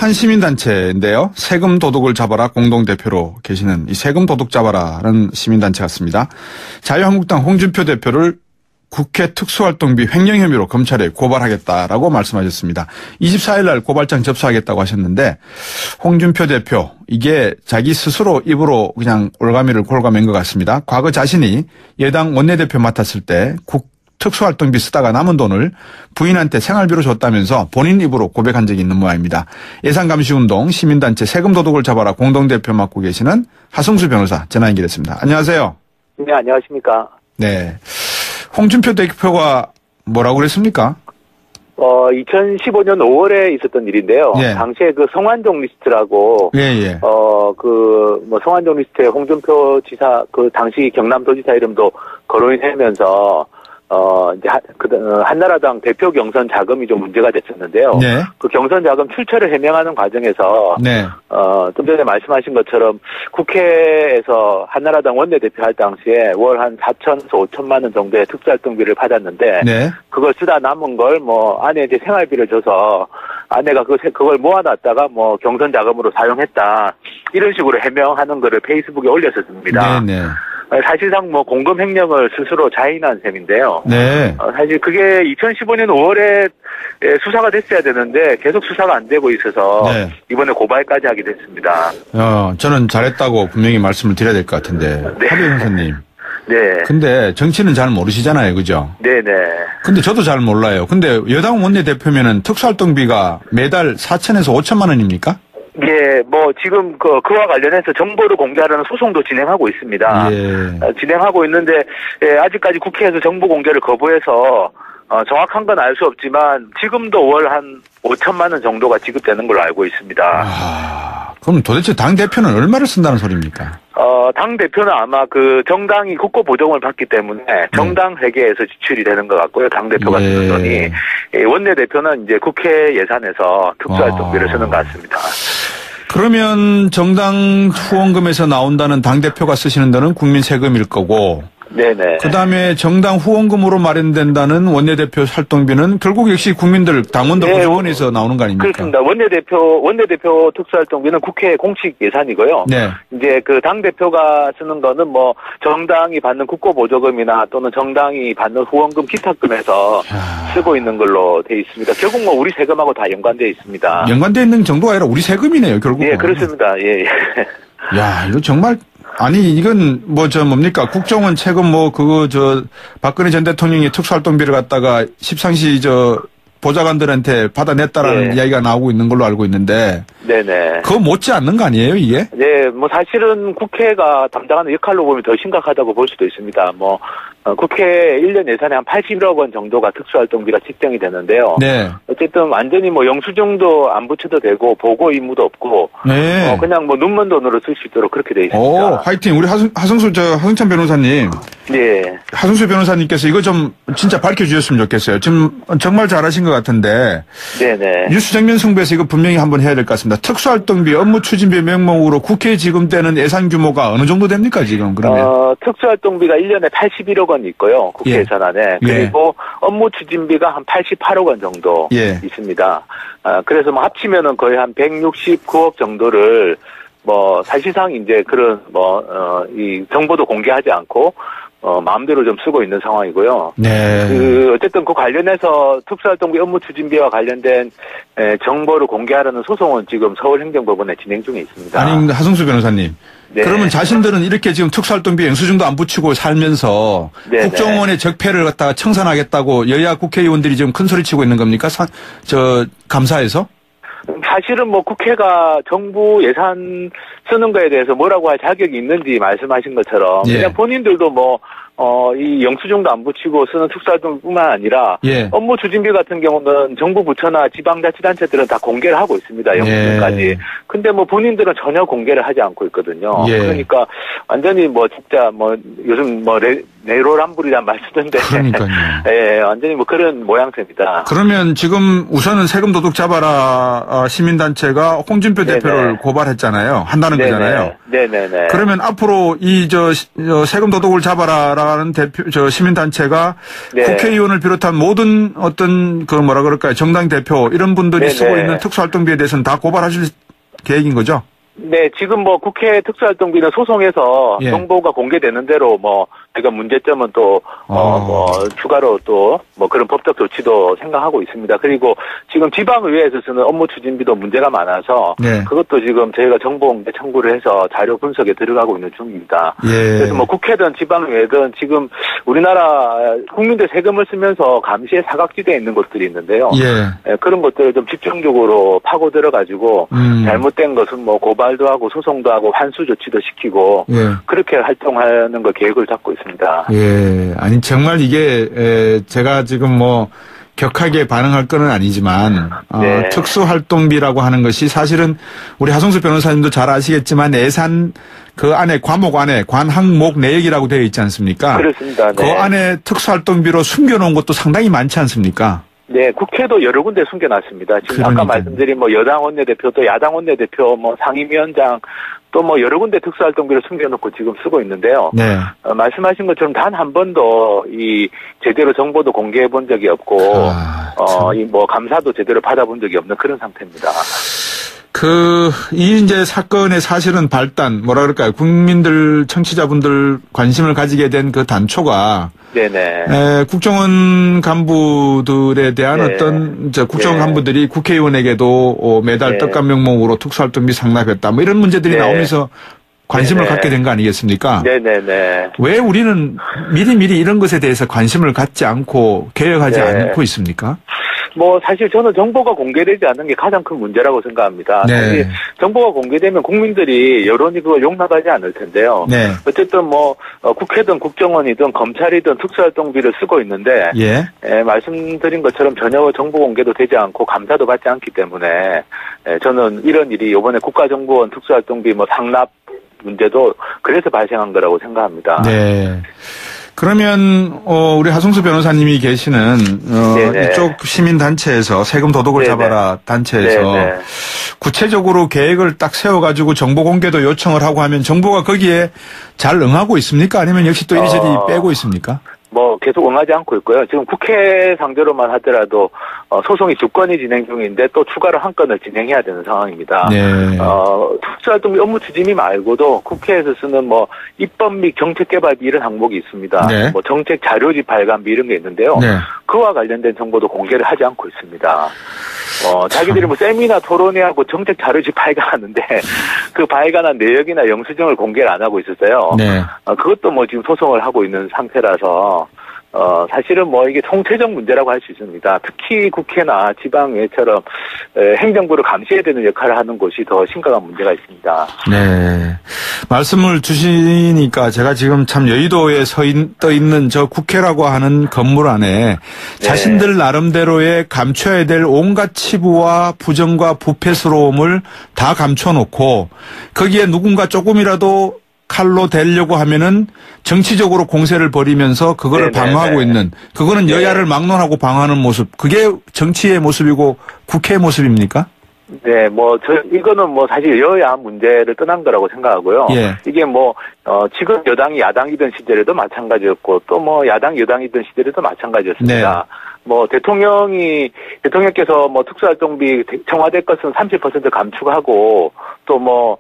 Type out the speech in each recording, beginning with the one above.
한 시민단체인데요. 세금 도둑을 잡아라 공동대표로 계시는 이 세금 도둑 잡아라는 시민단체 같습니다. 자유한국당 홍준표 대표를 국회 특수활동비 횡령 혐의로 검찰에 고발하겠다라고 말씀하셨습니다. 24일 날 고발장 접수하겠다고 하셨는데 홍준표 대표 이게 자기 스스로 입으로 그냥 올가미를 골가맨 것 같습니다. 과거 자신이 여당 원내대표 맡았을 때 특수활동비 쓰다가 남은 돈을 부인한테 생활비로 줬다면서 본인 입으로 고백한 적이 있는 모양입니다. 예산감시운동 시민단체 세금도둑을 잡아라 공동대표 맡고 계시는 하승수 변호사 전화 연결했습니다. 안녕하세요. 네, 안녕하십니까. 네. 홍준표 대표가 뭐라고 그랬습니까? 2015년 5월에 있었던 일인데요. 예. 당시에 그 성완종 리스트라고, 예. 성완종 리스트에 홍준표 지사, 그 당시 경남도지사 이름도 거론이 되면서, 이제, 한나라당 대표 경선 자금이 좀 문제가 됐었는데요. 네. 그 경선 자금 출처를 해명하는 과정에서, 네. 좀 전에 말씀하신 것처럼 국회에서 한나라당 원내대표 할 당시에 월 한 4천에서 5천만 원 정도의 특수활동비를 받았는데, 네. 그걸 쓰다 남은 걸 아내 이제 생활비를 줘서 아내가 그걸 모아놨다가 경선 자금으로 사용했다. 이런 식으로 해명하는 거를 페이스북에 올렸었습니다. 네. 사실상 공금 횡령을 스스로 자인한 셈인데요. 네. 사실 그게 2015년 5월에 수사가 됐어야 되는데 계속 수사가 안 되고 있어서 네. 이번에 고발까지 하게 됐습니다. 저는 잘했다고 분명히 말씀을 드려야 될 것 같은데. 네. 하배 변호사님. 네. 근데 정치는 잘 모르시잖아요. 그죠? 네네. 근데 저도 잘 몰라요. 근데 여당 원내대표면은 특수활동비가 매달 4천에서 5천만 원입니까? 예, 지금 그와 관련해서 정보를 공개하려는 소송도 진행하고 있습니다. 예. 진행하고 있는데, 아직까지 국회에서 정보 공개를 거부해서, 정확한 건 알 수 없지만, 지금도 월 한 5천만 원 정도가 지급되는 걸로 알고 있습니다. 그럼 도대체 당대표는 얼마를 쓴다는 소리입니까? 당대표는 아마 정당이 국고 보정을 받기 때문에 정당 회계에서 지출이 되는 것 같고요. 당대표가 쓰는 돈이. 원내대표는 이제 국회 예산에서 특수활동비를 쓰는 것 같습니다. 그러면 정당 후원금에서 나온다는 당대표가 쓰시는 돈은 국민 세금일 거고. 네네. 그 다음에 정당 후원금으로 마련된다는 원내대표 활동비는 결국 역시 국민들, 당원들 구성원에서 나오는 거 아닙니까? 그렇습니다. 원내대표 특수활동비는 국회 공식 예산이고요. 네. 이제 당대표가 쓰는 거는 정당이 받는 국고보조금이나 또는 정당이 받는 후원금 기타금에서 쓰고 있는 걸로 돼 있습니다. 결국 우리 세금하고 다 연관되어 있습니다. 연관되어 있는 정도가 아니라 우리 세금이네요, 결국. 예, 그렇습니다. 예. 야, 이거 정말. 아니, 이건 뭡니까? 국정원 최근 박근혜 전 대통령이 특수활동비를 갖다가 십상시 보좌관들한테 받아냈다라는 이야기가 나오고 있는 걸로 알고 있는데. 네네. 그거 못지 않는 거 아니에요, 이게? 네, 사실은 국회가 담당하는 역할로 보면 더 심각하다고 볼 수도 있습니다. 국회 1년 예산에 한 81억 원 정도가 특수활동비가 책정이 되는데요. 네. 어쨌든 완전히 영수증도 안 붙여도 되고 보고 의무도 없고. 네. 그냥 눈먼 돈으로 쓸 수 있도록 그렇게 돼 있습니다. 화이팅. 우리 하승찬 변호사님. 네. 하승수 변호사님께서 이거 좀 진짜 밝혀주셨으면 좋겠어요. 지금 정말 잘하신 것 같은데. 네네. 뉴스 정면 승부에서 이거 분명히 한번 해야 될 것 같습니다. 특수활동비 업무 추진비 명목으로 국회에 지급되는 예산 규모가 어느 정도 됩니까, 지금, 그러면? 특수활동비가 1년에 81억 원 있고요. 국회 예산안에. 그리고 업무 추진비가 한 88억 원 정도 있습니다. 그래서 합치면은 거의 한 169억 정도를 사실상 이제 이 정보도 공개하지 않고 마음대로 좀 쓰고 있는 상황이고요. 네. 어쨌든 관련해서 특수활동비 업무 추진비와 관련된 정보를 공개하려는 소송은 지금 서울행정법원에 진행 중에 있습니다. 아니, 하승수 변호사님. 네. 그러면 자신들은 이렇게 지금 특수활동비 영수증도 안 붙이고 살면서 국정원의 적폐를 갖다가 청산하겠다고 여야 국회의원들이 지금 큰 소리 치고 있는 겁니까? 감사해서? 사실은 국회가 정부 예산 쓰는 거에 대해서 뭐라고 할 자격이 있는지 말씀하신 것처럼 그냥 본인들도 이 영수증도 안 붙이고 쓰는 특수활동뿐만 아니라 업무 추진비 같은 경우는 정부 부처나 지방자치단체들은 다 공개를 하고 있습니다. 영수증까지. 근데 본인들은 전혀 공개를 하지 않고 있거든요. 그러니까 완전히 진짜 요즘 내로남불이란 말 쓰던데. 그러니까요. 예, 완전히 그런 모양새입니다. 그러면 지금 우선은 세금 도둑 잡아라 시민단체가 홍준표 대표를 고발했잖아요. 한다는 거잖아요. 네네네. 그러면 앞으로 세금 도둑을 잡아라라는 시민단체가 네. 국회의원을 비롯한 모든 어떤 정당 대표 이런 분들이 네네. 쓰고 있는 특수활동비에 대해서는 다 고발하실 계획인 거죠? 네, 지금 국회 특수활동비는 소송에서 예. 정보가 공개되는 대로 제가 문제점은 또, 추가로 또, 그런 법적 조치도 생각하고 있습니다. 그리고 지금 지방의회에서 쓰는 업무 추진비도 문제가 많아서, 네. 그것도 지금 저희가 정보 공개 청구를 해서 자료 분석에 들어가고 있는 중입니다. 예. 그래서 국회든 지방의회든 지금 우리나라 국민들 세금을 쓰면서 감시에 사각지대에 있는 것들이 있는데요. 예. 그런 것들을 좀 집중적으로 파고 들어가지고, 잘못된 것은 고발도 하고 소송도 하고 환수 조치도 시키고, 예. 그렇게 활동하는 거 계획을 잡고 있습니다. 예. 아니, 정말 이게, 제가 지금 격하게 반응할 건 아니지만, 네. 특수활동비라고 하는 것이 사실은 우리 하성수 변호사님도 잘 아시겠지만 예산 그 안에 과목 안에 관항목 내역이라고 되어 있지 않습니까? 그렇습니다. 네. 그 안에 특수활동비로 숨겨놓은 것도 상당히 많지 않습니까? 네, 국회도 여러 군데 숨겨놨습니다. 지금 아까 말씀드린 여당 원내대표 또 야당 원내대표 상임위원장 또 여러 군데 특수활동비를 숨겨놓고 지금 쓰고 있는데요. 네. 말씀하신 것처럼 단 한 번도 제대로 정보도 공개해 본 적이 없고, 감사도 제대로 받아본 적이 없는 그런 상태입니다. 이제 사건의 사실은 국민들, 청취자분들 관심을 가지게 된 그 단초가 네네. 국정원 간부들에 대한 네. 어떤 국정원 네. 간부들이 국회의원에게도 매달 네. 떡값 명목으로 특수활동비 상납했다. 이런 문제들이 네. 나오면서 관심을 네네. 갖게 된 거 아니겠습니까? 네네네. 왜 우리는 미리 이런 것에 대해서 관심을 갖지 않고 개혁하지 네. 않고 있습니까? 사실 저는 정보가 공개되지 않는 게 가장 큰 문제라고 생각합니다. 네. 사실 정보가 공개되면 국민들이 여론이 그걸 용납하지 않을 텐데요. 네. 어쨌든 국회든 국정원이든 검찰이든 특수활동비를 쓰고 있는데 말씀드린 것처럼 전혀 정보 공개도 되지 않고 감사도 받지 않기 때문에 저는 이런 일이 이번에 국가정보원 특수활동비 상납 문제도 그래서 발생한 거라고 생각합니다. 네. 그러면 우리 하성수 변호사님이 계시는 이쪽 시민단체에서 세금 도둑을 네네. 잡아라 단체에서 네네. 구체적으로 계획을 딱 세워가지고 정보 공개도 요청을 하고 하면 정부가 거기에 잘 응하고 있습니까? 아니면 역시 또 이리저리 빼고 있습니까? 계속 응하지 않고 있고요. 지금 국회 상대로만 하더라도 소송이 2건이 진행 중인데 또 추가로 1건을 진행해야 되는 상황입니다. 네. 특수활동비 업무 추진비 말고도 국회에서 쓰는 입법 및 정책 개발비 이런 항목이 있습니다. 네. 정책 자료집 발간비 이런 게 있는데요. 네. 그와 관련된 정보도 공개를 하지 않고 있습니다. 자기들이 세미나 토론회하고 정책 자료집 발간하는데 그 발간한 내역이나 영수증을 공개를 안 하고 있었어요. 네. 그것도 지금 소송을 하고 있는 상태라서 사실은 이게 총체적 문제라고 할 수 있습니다. 특히 국회나 지방의회처럼 행정부를 감시해야 되는 역할을 하는 곳이 더 심각한 문제가 있습니다. 네. 말씀을 주시니까 제가 지금 참 여의도에 떠 있는 저 국회라고 하는 건물 안에 자신들 나름대로의 감춰야 될 온갖 치부와 부정과 부패스러움을 다 감춰놓고 거기에 누군가 조금이라도 칼로 대려고 하면은 정치적으로 공세를 벌이면서 그거를 방어하고 있는, 그거는 여야를 막론하고 방어하는 모습, 그게 정치의 모습이고 국회의 모습입니까? 네, 이거는 사실 여야 문제를 떠난 거라고 생각하고요. 예. 이게 지금 여당이 야당이던 시절에도 마찬가지였고, 또 야당이 여당이던 시절에도 마찬가지였습니다. 네. 대통령께서 특수활동비 청와대 것은 30% 감축하고, 또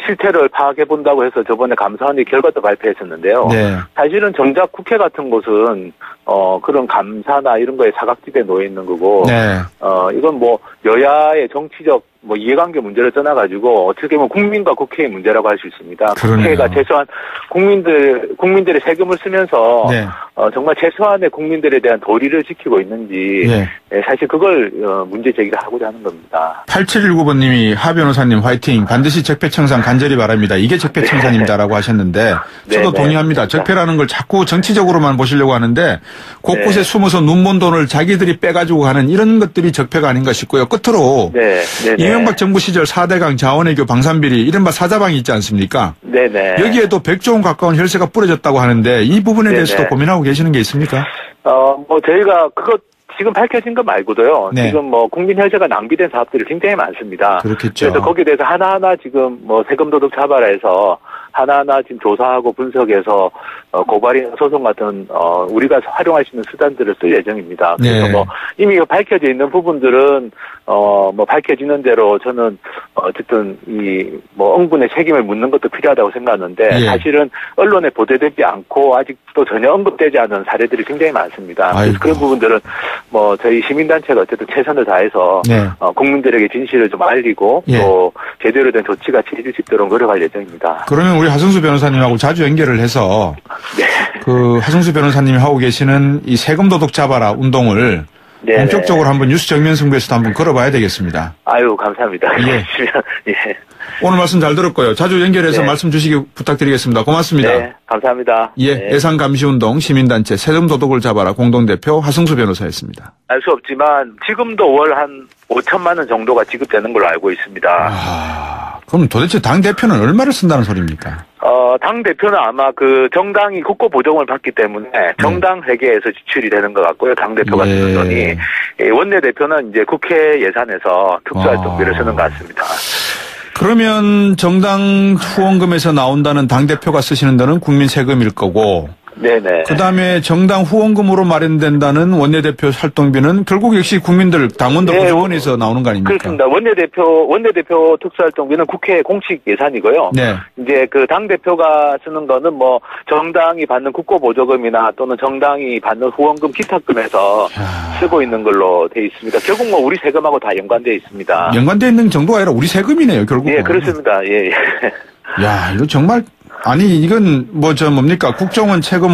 실태를 파악해본다고 해서 저번에 감사원이 결과도 발표했었는데요. 네. 사실은 정작 국회 같은 곳은, 그런 감사나 이런 거에 사각지대에 놓여 있는 거고, 네. 이건 여야의 정치적 이해관계 문제를 떠나가지고 어떻게 보면 국민과 국회의 문제라고 할 수 있습니다. 그러네요. 국회가 최소한 국민들의 세금을 쓰면서 네. 정말 최소한의 국민들에 대한 도리를 지키고 있는지 네. 사실 그걸 문제 제기를 하고자 하는 겁니다. 8719번님이 하 변호사님 화이팅, 반드시 적폐청산 간절히 바랍니다. 이게 적폐청산입니다라고 하셨는데 저도 네, 동의합니다. 네. 적폐라는 걸 자꾸 정치적으로만 보시려고 하는데 곳곳에 네. 숨어서 눈먼 돈을 자기들이 빼가지고 가는 이런 것들이 적폐가 아닌가 싶고요. 끝으로 네. 이명박 정부 시절 4대강 자원외교 방산비리 이른바 사자방이 있지 않습니까? 네네. 여기에도 100조 원 가까운 혈세가 뿌려졌다고 하는데 이 부분에 대해서도 고민하고 계시는 게 있습니까? 저희가 그것 지금 밝혀진 것 말고도요. 네. 지금 뭐 국민 혈세가 낭비된 사업들이 굉장히 많습니다. 그렇겠죠. 그래서 거기에 대해서 하나하나 지금 뭐 세금 도둑 잡아라 해서 하나하나 지금 조사하고 분석해서 고발이나 소송 같은 우리가 활용할 수 있는 수단들을 쓸 예정입니다. 그래서 네. 뭐 이미 밝혀져 있는 부분들은 뭐 밝혀지는 대로 저는 어쨌든 이 뭐 응분의 책임을 묻는 것도 필요하다고 생각하는데 네. 사실은 언론에 보도되지 않고 아직도 전혀 언급되지 않은 사례들이 굉장히 많습니다. 그래서 그런 부분들은 뭐 저희 시민단체가 어쨌든 최선을 다해서 네. 국민들에게 진실을 좀 알리고 네. 또 제대로 된 조치가 취해질 수 있도록 노력할 예정입니다. 그러면 우리 하승수 변호사님하고 자주 연결을 해서 네. 그 하승수 변호사님이 하고 계시는 이 세금 도둑 잡아라 운동을 네네. 본격적으로 한번 뉴스 정면 승부에서도 한번 걸어봐야 되겠습니다. 아유 감사합니다. 예. 예. 오늘 말씀 잘 들었고요. 자주 연결해서 네. 말씀 주시기 부탁드리겠습니다. 고맙습니다. 네, 감사합니다. 예, 네. 예산감시운동 시민단체 세금 도둑을 잡아라 공동대표 하승수 변호사였습니다. 알 수 없지만 지금도 월 한 5천만 원 정도가 지급되는 걸로 알고 있습니다. 그럼 도대체 당 대표는 얼마를 쓴다는 소리입니까? 당 대표는 아마 그 정당이 국고 보정을 받기 때문에 정당 회계에서 지출이 되는 것 같고요. 당 대표가 쓰는 돈이 원내 대표는 이제 국회 예산에서 특수활동비를 쓰는 것 같습니다. 그러면 정당 후원금에서 나온다는 당대표가 쓰시는 돈은 국민 세금일 거고 네네. 그다음에 정당 후원금으로 마련된다는 원내대표 활동비는 결국 역시 국민들 당원들 보조원에서 나오는 거 아닙니까? 그렇습니다. 원내대표 특수활동비는 국회 공식 예산이고요. 네. 이제 그 당대표가 쓰는 거는 뭐 정당이 받는 국고보조금이나 또는 정당이 받는 후원금 기타금에서 쓰고 있는 걸로 돼 있습니다. 결국 뭐 우리 세금하고 다 연관되어 있습니다. 연관되어 있는 정도가 아니라 우리 세금이네요, 결국. 예, 그렇습니다. 예. 야, 이거 정말 아니 이건 뭡니까 국정원 최근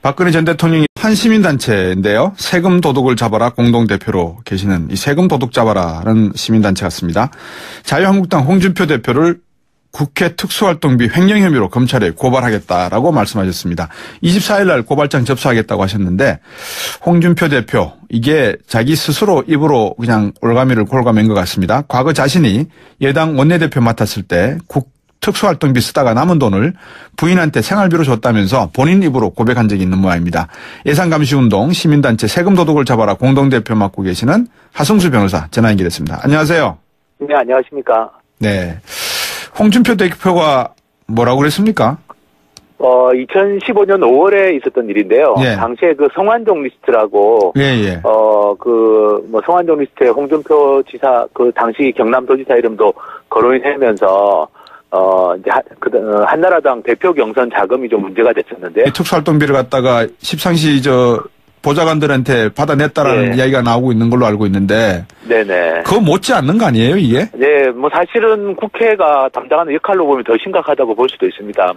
박근혜 전 대통령이 한 시민단체인데요. 세금 도둑을 잡아라 공동대표로 계시는 이 세금 도둑 잡아라는 시민단체 같습니다. 자유한국당 홍준표 대표를 국회 특수활동비 횡령 혐의로 검찰에 고발하겠다라고 말씀하셨습니다. 24일 날 고발장 접수하겠다고 하셨는데 홍준표 대표 이게 자기 스스로 입으로 그냥 올가미를 골가맨 것 같습니다. 과거 자신이 여당 원내대표 맡았을 때 특수활동비 쓰다가 남은 돈을 부인한테 생활비로 줬다면서 본인 입으로 고백한 적이 있는 모양입니다. 예산감시운동 시민단체 세금 도둑을 잡아라 공동대표 맡고 계시는 하승수 변호사 전화 연결했습니다. 안녕하세요. 네, 안녕하십니까. 네. 홍준표 대표가 뭐라고 그랬습니까? 2015년 5월에 있었던 일인데요. 예. 당시에 그 성완종 리스트라고, 성완종 리스트에 홍준표 지사, 당시 경남도지사 이름도 거론이 되면서, 이제 한나라당 대표 경선 자금이 좀 문제가 됐었는데. 특수활동비를 갖다가 십상시 보좌관들한테 받아냈다라는 이야기가 나오고 있는 걸로 알고 있는데. 네네. 그거 못지 않는 거 아니에요, 이게? 네, 사실은 국회가 담당하는 역할로 보면 더 심각하다고 볼 수도 있습니다.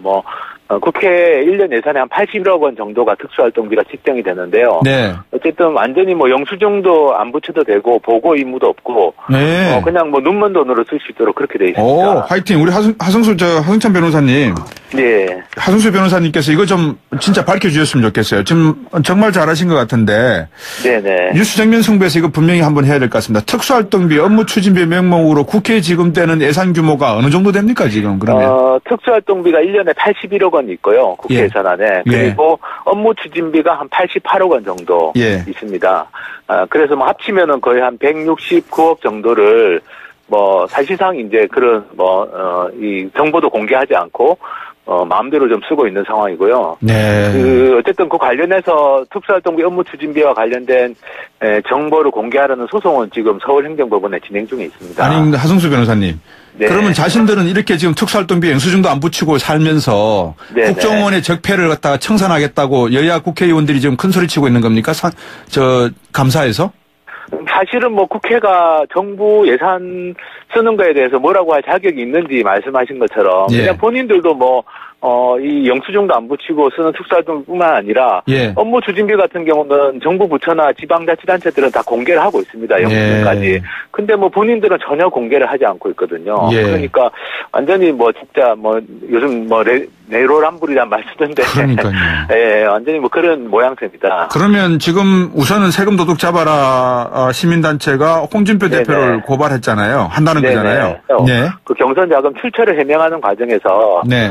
국회 1년 예산에 한 81억 원 정도가 특수활동비가 책정이 되는데요. 네. 어쨌든 완전히 영수증도 안 붙여도 되고 보고 의무도 없고. 네. 그냥 눈먼 돈으로 쓸 수 있도록 그렇게 돼 있습니다. 화이팅. 우리 하승찬 변호사님. 네. 하승수 변호사님께서 이거 좀 진짜 밝혀주셨으면 좋겠어요. 지금 정말 잘하신 것 같은데. 네네. 뉴스 정면 승부에서 이거 분명히 한번 해야 될 것 같습니다. 특수활동비, 업무 추진비 명목으로 국회에 지급되는 예산 규모가 어느 정도 됩니까, 지금, 그러면? 특수활동비가 1년에 81억 원 있고요. 국회 예산안에. 그리고 업무 추진비가 한 88억 원 정도 있습니다. 그래서 합치면은 거의 한 169억 정도를 사실상 이제 그런 이 정보도 공개하지 않고 마음대로 좀 쓰고 있는 상황이고요. 네. 어쨌든 그 관련해서 특수활동비 업무 추진비와 관련된 정보를 공개하려는 소송은 지금 서울행정법원에 진행 중에 있습니다. 아니, 하승수 변호사님. 네. 그러면 자신들은 이렇게 지금 특수활동비 영수증도 안 붙이고 살면서 네네. 국정원의 적폐를 갖다가 청산하겠다고 여야 국회의원들이 지금 큰 소리 치고 있는 겁니까? 감사해서? 사실은 국회가 정부 예산 쓰는 거에 대해서 뭐라고 할 자격이 있는지 말씀하신 것처럼 그냥 본인들도 이 영수증도 안 붙이고 쓰는 특수활동뿐만 아니라 업무 추진비 같은 경우는 정부 부처나 지방자치단체들은 다 공개를 하고 있습니다. 영수증까지. 근데 본인들은 전혀 공개를 하지 않고 있거든요. 그러니까 완전히 뭐 진짜 뭐 요즘 뭐 내로남불이란 말 쓰던데. 그러니까요. 예, 완전히 뭐 그런 모양새입니다. 그러면 지금 우선은 세금 도둑 잡아라 시민단체가 홍준표 네네. 대표를 고발했잖아요. 한다는 네네. 거잖아요. 네. 그 경선 자금 출처를 해명하는 과정에서 네.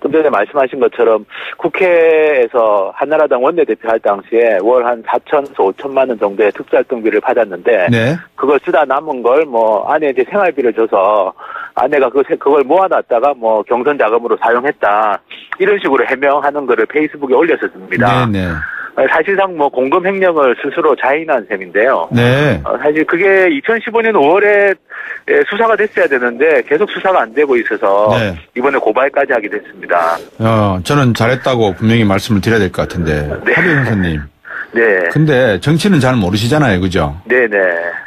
좀 전에 말씀하신 것처럼 국회에서 한나라당 원내대표 할 당시에 월 한 4천에서 5천만 원 정도의 특수활동비를 받았는데 네. 그걸 쓰다 남은 걸 뭐 아내 이제 생활비를 줘서 아내가 그걸 모아놨다가 뭐 경선 자금으로 사용했다 이런 식으로 해명하는 거를 페이스북에 올렸었습니다. 네네. 사실상 뭐 공금 횡령을 스스로 자인한 셈인데요. 네. 사실 그게 2015년 5월에 수사가 됐어야 되는데 계속 수사가 안 되고 있어서 네. 이번에 고발까지 하게 됐습니다. 저는 잘했다고 분명히 말씀을 드려야 될 것 같은데. 네. 하배 형사님. 네. 근데 정치는 잘 모르시잖아요. 그죠? 네네.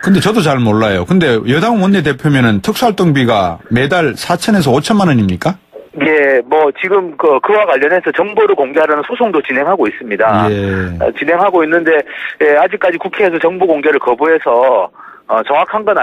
근데 저도 잘 몰라요. 근데 여당 원내대표면은 특수활동비가 매달 4천에서 5천만 원입니까? 예, 뭐 지금 그와 관련해서 정보를 공개하려는 소송도 진행하고 있습니다. 예. 진행하고 있는데 아직까지 국회에서 정보 공개를 거부해서 정확한 건